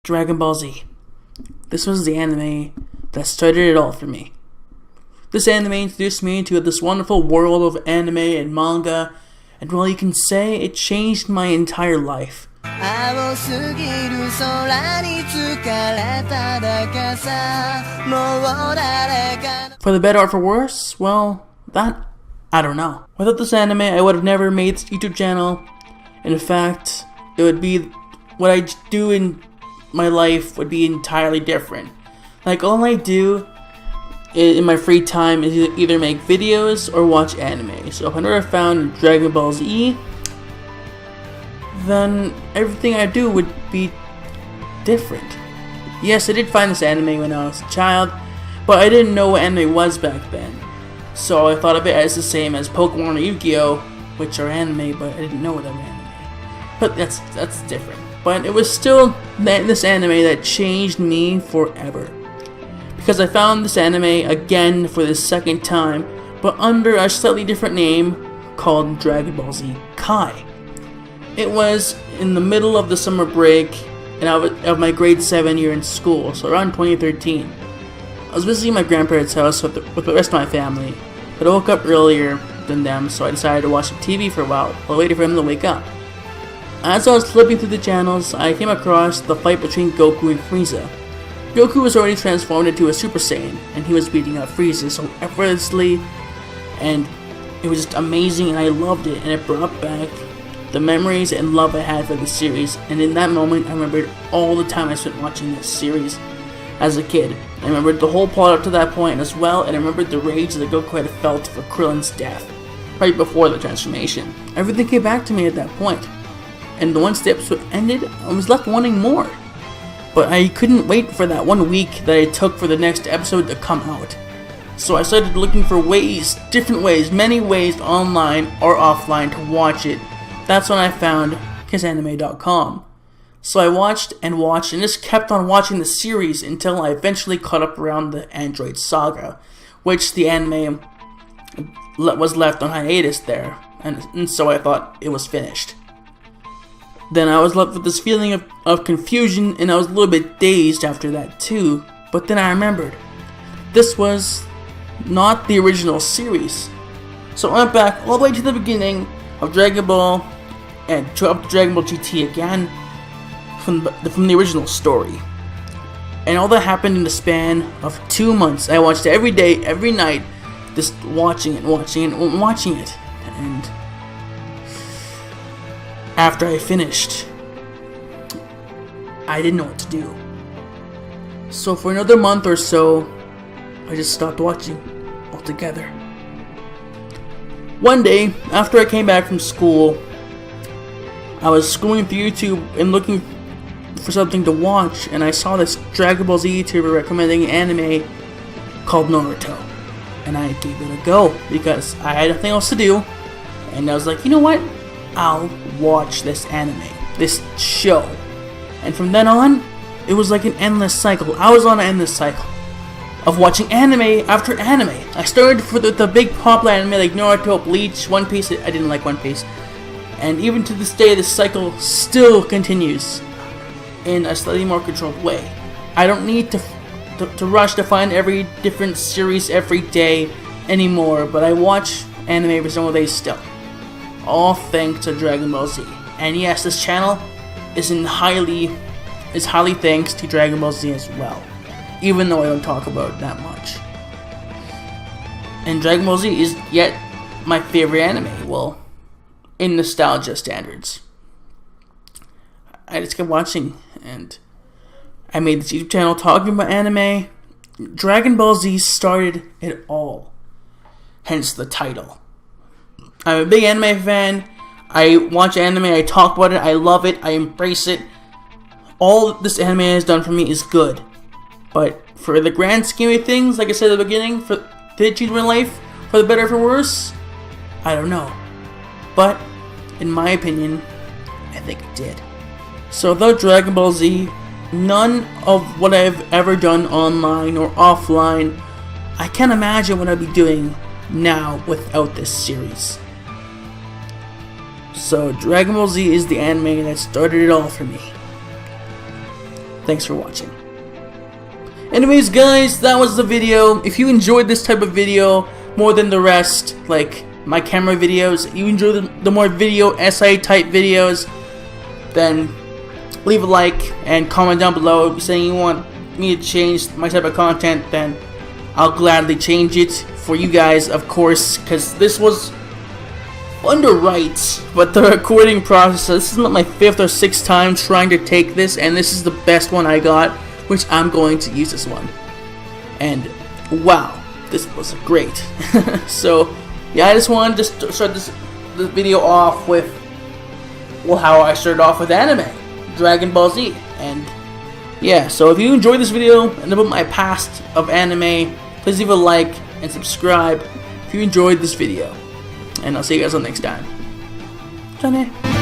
Dragon Ball Z. This was the anime that started it all for me. This anime introduced me to this wonderful world of anime and manga, and well, you can say it changed my entire life. For the better or for worse, well, that, I don't know. Without this anime, I would have never made this YouTube channel. In fact, it would be, what I do in my life would be entirely different. Like, all I do in my free time is either make videos or watch anime. So if I never found Dragon Ball Z, then everything I do would be different. Yes, I did find this anime when I was a child, but I didn't know what anime was back then. So I thought of it as the same as Pokemon or Yu-Gi-Oh, which are anime, but I didn't know they were anime. But that's different. But it was still this anime that changed me forever. Because I found this anime again for the second time, but under a slightly different name called Dragon Ball Z Kai. It was in the middle of the summer break and of my grade 7 year in school, so around 2013. I was visiting my grandparents' house with the rest of my family, but I woke up earlier than them, so I decided to watch some TV for a while waiting for them to wake up. As I was flipping through the channels, I came across the fight between Goku and Frieza. Goku was already transformed into a Super Saiyan, and he was beating up Frieza so effortlessly, and it was just amazing, and I loved it, and it brought back the memories and love I had for the series. And in that moment, I remembered all the time I spent watching this series as a kid. I remembered the whole plot up to that point as well, and I remembered the rage that Goku had felt for Krillin's death right before the transformation. Everything came back to me at that point. And once the episode ended, I was left wanting more. But I couldn't wait for that 1 week that it took for the next episode to come out. So I started looking for ways, different ways, many ways online or offline to watch it. That's when I found KissAnime.com. So I watched and just kept on watching the series until I eventually caught up around the Android Saga, which the anime was left on hiatus there, and so I thought it was finished. Then I was left with this feeling of confusion, and I was a little bit dazed after that too. But then I remembered, this was not the original series. So I went back all the way to the beginning of Dragon Ball, and up to Dragon Ball GT again, from the original story. And all that happened in the span of 2 months. I watched it every day, every night, just watching it. And after I finished, I didn't know what to do. So for another month or so, I just stopped watching altogether. One day, after I came back from school, I was scrolling through YouTube and looking for something to watch, and I saw this Dragon Ball Z YouTuber recommending an anime called Naruto. And I gave it a go because I had nothing else to do, and I was like, you know what? I'll watch this anime, this show. And from then on, it was like an endless cycle. I was on an endless cycle of watching anime after anime. I started for the big popular anime like Naruto, Bleach, One Piece. I didn't like One Piece. And even to this day, this cycle still continues in a slightly more controlled way. I don't need to rush to find every different series every day anymore, but I watch anime every single day still. All thanks to Dragon Ball Z. And yes, this channel is highly thanks to Dragon Ball Z as well, even though I don't talk about it that much. And Dragon Ball Z is yet my favorite anime, well, in nostalgia standards. I just kept watching, and I made this YouTube channel talking about anime. Dragon Ball Z started it all, hence the title. I'm a big anime fan. I watch anime, I talk about it, I love it, I embrace it. All this anime has done for me is good. But for the grand scheme of things, like I said at the beginning, did it change my life for the better or for worse? I don't know. But, in my opinion, I think it did. So without Dragon Ball Z, none of what I've ever done online or offline, I can't imagine what I'd be doing now without this series. So Dragon Ball Z is the anime that started it all for me. Thanks for watching. Anyways guys, that was the video. If you enjoyed this type of video more than the rest, like my camera videos, you enjoy the more video essay type videos, then leave a like and comment down below saying you want me to change my type of content. Then I'll gladly change it for you guys, of course, because this was under rights, but the recording process, this is not my 5th or 6th time trying to take this, and this is the best one I got, which I'm going to use this one. And wow, this was great. So yeah, I just wanted to start this video off with, well, how I started off with anime, Dragon Ball Z. And yeah, so if you enjoyed this video and about my past of anime, please leave a like and subscribe if you enjoyed this video. And I'll see you guys on next time. Johnny.